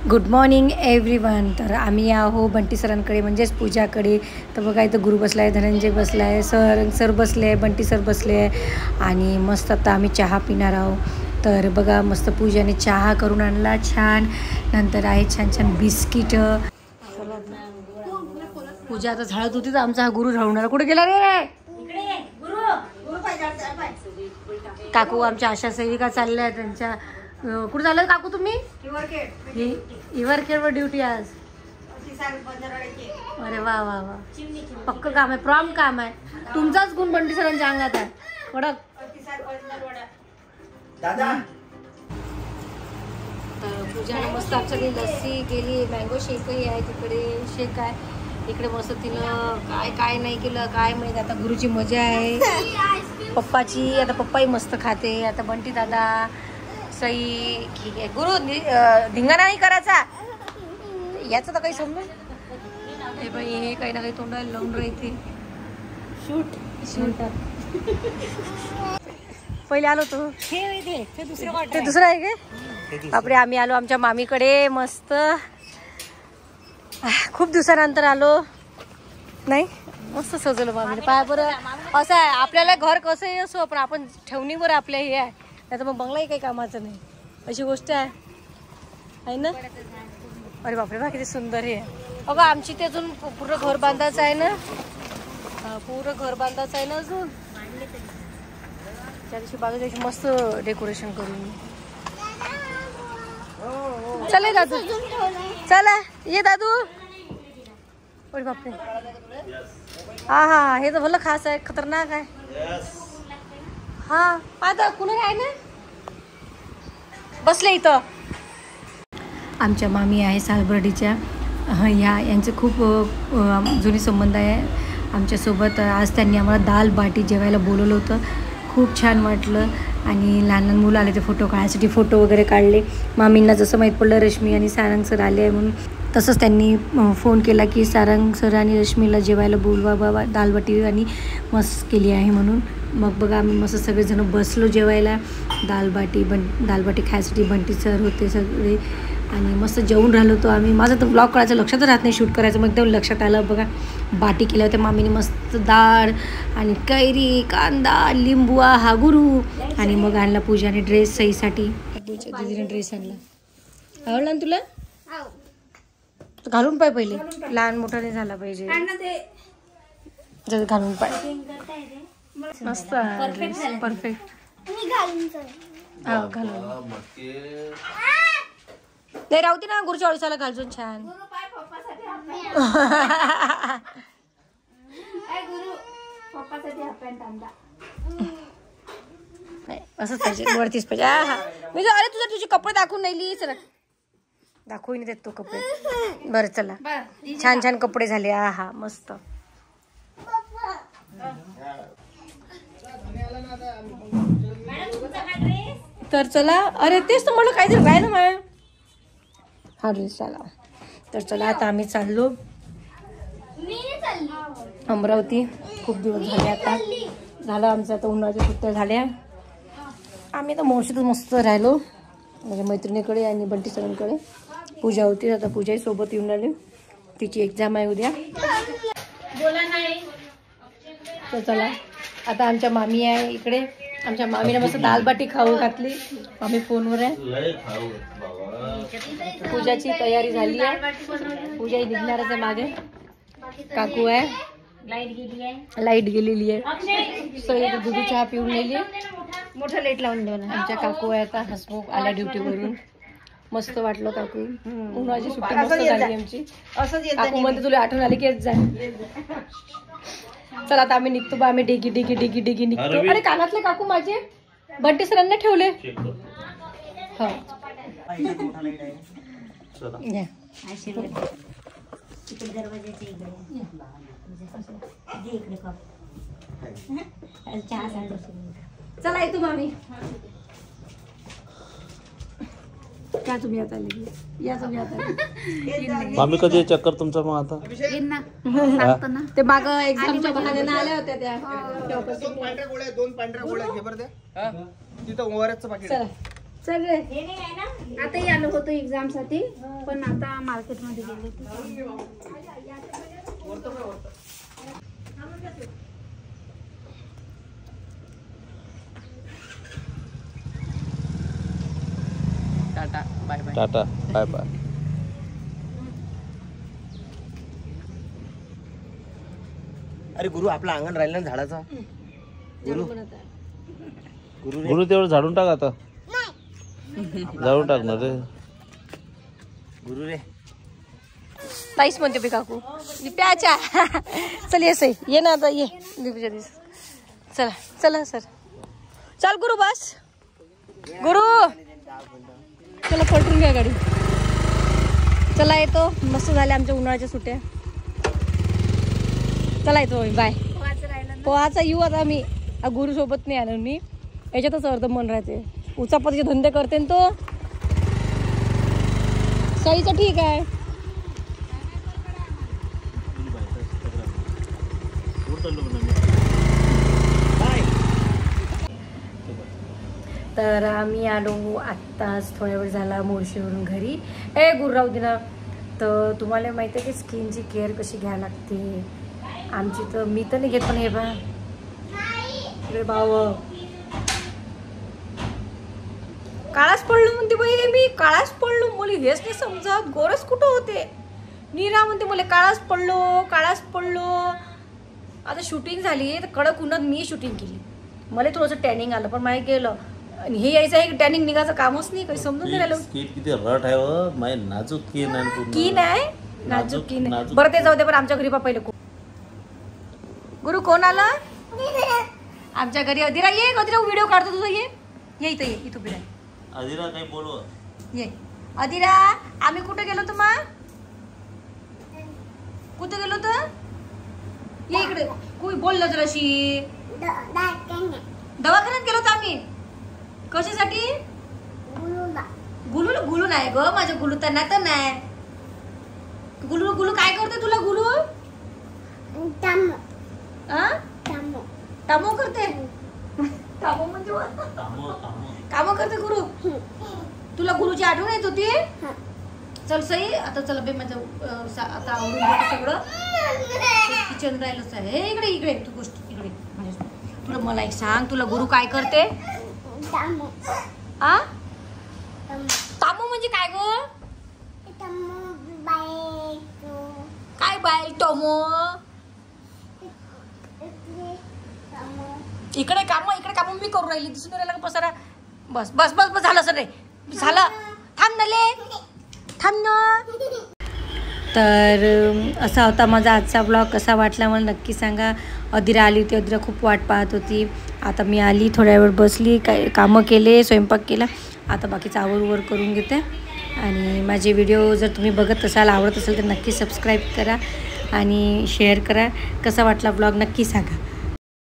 Good morning everyone. तर आम्ही आहो बंटी सरांकडे म्हणजेच पूजाकडे. तर बघा इथं गुरु बसला आहे, धनंजय बसला आहे, सर बसले आहे, बंटी सर बसले आहे आणि मस्त आता आम्ही चहा पिणार आहोत. तर बघा मस्त पूजाने चहा करून आणला छान. नंतर आहे छान छान बिस्किट. पूजा आता झाडत होती तर आमचा हा गुरु झाडून कुठे गेला रे? काकू आमच्या आशा सेविका चालल्या त्यांच्या. कुठे चाललं काकू तुम्ही? इवरखेडवर ड्युटी आज. अरे वा वा वा, पक्क काम आहे, प्रॉम्प्ट काम आहे. तुमचाच गुण बंटी सरांच्या अंगात आहे. कडक. पूजाने मस्त आमच्याकडे लस्सी केली, मँगो शेकही आहे, तिकडे शेक आहे. इकडे मस्त तिनं काय नाही केलं काय माहिती. आता गुरुची मजा आहे पप्पाची. आता पप्पाही मस्त खाते. आता बंटी दादा सई ठीक आहे. गुरु धिंगाणा नाही करायचा याचं तर काही समज. हे बाई हे काही ना काही तोंडाला लावून राहते. शूट पहिले आलो तो ते दुसरं आहे काय? बापरे, आम्ही आलो आमच्या मामीकडे. मस्त खूप दिवसानंतर आलो. नाही मस्त सजवलं मामीने. पाय बरं असं आहे आपल्याला घर कसंही असो पण आपण ठेवणीवर आपल्या हे आहे. नाही तर मग बंगलाही काही कामाचं नाही अशी गोष्ट आहे ना. अरे बापरे बा किती सुंदर हे. अगं आमची ते अजून पूर्ण घर बांधायचं आहे ना. पूर्ण घर बांधायचं आहे ना अजून. त्या दिवशी बाजू त्याची मस्त डेकोरेशन करून. चला दादू चला ये दादू. अरे बापरे हा हा हे तर भलं खास आहे, खतरनाक आहे. हा आता कुणा आहे ना बसले इथं. आमच्या मामी आहे सालबर्डीच्या. यांचे खूप जुनी संबंध आहे आमच्यासोबत. आज त्यांनी आम्हाला दाल बाटी जेवायला बोलवलं होतं. खूप छान वाटलं आणि लहान लहान मुलं आले ते फोटो काढायसाठी. फोटो वगैरे काढले. मामींना जसं माहीत पडलं रश्मी आणि सारंग सर आले म्हणून तसंच त्यांनी फोन केला की सारंग सर आणि रश्मीला जेवायला बोलवा बाबा, दाल बाटी आणि मस्त केली आहे म्हणून. मग बघा आम्ही मस्त सगळेजण बसलो जेवायला. दाल बाटी खायसाठी बंटी सर होते सगळे आणि मस्त जेवून राहिलो होतो आम्ही. माझं तर ब्लॉग करायचं लक्षातच राहत नाही, शूट करायचं. मग एकदम लक्षात आलं. बघा बाटी केल्या होत्या मामीने मस्त. डाळ आणि कैरी, कांदा, लिंबू. हा गुरु. आणि मग आणला पूजाने ड्रेस सईसाठी. दीदीने ड्रेस आणला. आवडला ना तुला? घालून पाय पहिले. लहान मोठा नाही झाला पाहिजे. घालून पाय. मस्त ड्रेस परफेक्ट. हा घालून नाही राहते ना गुरुच्या अळसाला घालून छान. असंच पाहिजे, वरतीच पाहिजे. हा मी अरे तुझे कपडे दाखवून नाही सर दाखवू नाही देत तो कपडे. बरं चला छान छान कपडे झाले. हा मस्त. तर चला अरे तेच तर म्हटलं काहीतरी काय ना माया. हा ड्रेस चला. तर चला आता आम्ही चाललो अमरावती. खूप दिवस झाले आता. झालं आमचं आता उन्हाळ्याच्या सुट्ट्या झाल्या. आम्ही तर मोर्शीतच मस्त राहिलो माझ्या मैत्रिणीकडे आणि बंटी सरांकडे. पूजा होती आता पूजाही सोबत येऊन आली. तिची एक्झाम आहे उद्या. तर चला आता आमच्या मामी आहे इकडे. आमच्या मामीने मस्त दाल बाटी खाऊ घातली. मामी फोनवर आहे. पूजाची तयारी झाली आहे. पूजा निघणारच आहे मागे. काकू आहे. लाईट गेलेली आहे. सगळी दूध चहा पिऊन नेली. मोठा लाईट लावून ठेवला. आमच्या काकू आहे आता. हसमुख आल्या ड्युटीवरून. मस्त वाटलं काकू. उन्हाळ्याची सुट्टी मस्त झाली आमची. काकू म्हणते तुला आठवण आली की येत जा. चला आता आम्ही निघतो बा. आम्ही डिगी डिगी डिगी डिगी निघतो. अरे कानातले काकू माझे बंटी सरांना ठेवले. हो चला येतो मामी. क्या तुम्ही आता या तुम्ही आता मामी कधी चक्कर तुमचा मग आता ते माग एक्झामच्या बहाण्याने आल्या होत्या त्या. दोन पांढऱ्या गोळ्या घे बरं द्या. तिथं ओआरएसचं पाकिट. चला चल रे. आताही आलो होतो एक्झाम साठी पण आता मार्केट मध्ये गेले. Tata bye bye. Tata bye bye. अरे गुरु आपला अंगण राहिला ना झाडाचा. गुरु गुरु गुरु तेवढं झाडून टाक आता. झाडून टाक ना रे. गुरु रे. ताईच म्हणते बी काकू प्याच्या. चल ये सई ये ना आता ये दीपच्या दिवस. चला चला सर. चल गुरु बस. गुरु चला पलटून घ्या गाडी. चला येतो. मस्त झाल्या आमच्या उन्हाळ्याच्या सुट्ट्या. चला येतो बाय. पोहाचा येऊ आता मी. गुरु सोबत नाही आलो मी. याच्यातच अर्ध मन राहते. उचापतीचे धंदे करते ना तो. सईचं ठीक आहे. तर आम्ही आलो आत्ताच थोड्या वेळ झाला मोर्शीवरून घरी. गुरुराव दिना. तर तुम्हाला माहिती आहे की स्किनची केअर कशी घ्यावी लागते. आमची तर मी तर नाही घेत पण हे बा रे भाऊ काळाच पडलो म्हणते बाई. मी काळाच पडलो. मुली हेच नाही समजत. गोरच कुठं होते. नीरा म्हणते मला काळाच पडलो. आता शूटिंग झाली तर कडक उन्हात मी शूटिंग केली. मला थोडंसं टॅनिंग आलं पण माहिती गेलं. आणि हे यायचं आहे की टॅनिंग निघायचं कामच नाही. काही समजून नाही राहिलं. स्किन किती रट आहे व. माय नाजूक स्किन आहे पूर्ण. की नाही नाजूक की नाही. बरं ते जाऊ दे. पण आमच्या घरी पहिले गुरु कोण आला आमच्या घरी. अधीरा ये. अधीरा व्हिडिओ काढतो तुझा. ये इथं ये. इथं बिरा अधीरा काही बोलव. ये अधीरा. आम्ही कुठे गेलो होतो मग. कुठे गेलो होतो. ये इकडे. कोणी बोललं जराशी. दवाखान्यात गेलो होतो आम्ही. कशासाठी. गुलू गुलू नाही ग माझ्या. गुलू तर नाही. गुलू काय करते तुला. गुलू टामो करते. टामो म्हणजे काम करते गुरु. तुला गुरुची आठवण येत होती. चल सई आता चल बे माझं आता आवडून घेतो सगळं. किचन राहिलंच आहे. इकडे तू गोष्ट इकडे. तुला मला एक सांग. तुला गुरु काय करते. तामो म्हणजे काय ग. काय बाय टोमो. इकडे काम मी करू राहिली. दिसून राहिला का पसारा. बस झालं सर रे. झालं. थांब ना. तर असा होता माझा आजचा ब्लॉग. कसा वाटला मला नक्की सांगा. अधीरा आली होती. अधीरा खूप वाट पाहत होती. आता मी आली. थोड्या वेळ बसली. काय कामं केले. स्वयंपाक केला. आता बाकीचं आवरवर करून घेते. आणि माझे व्हिडिओ जर तुम्ही बघत असाल आवडत असेल तर नक्की सबस्क्राईब करा आणि शेअर करा. कसा वाटला ब्लॉग नक्की सांगा.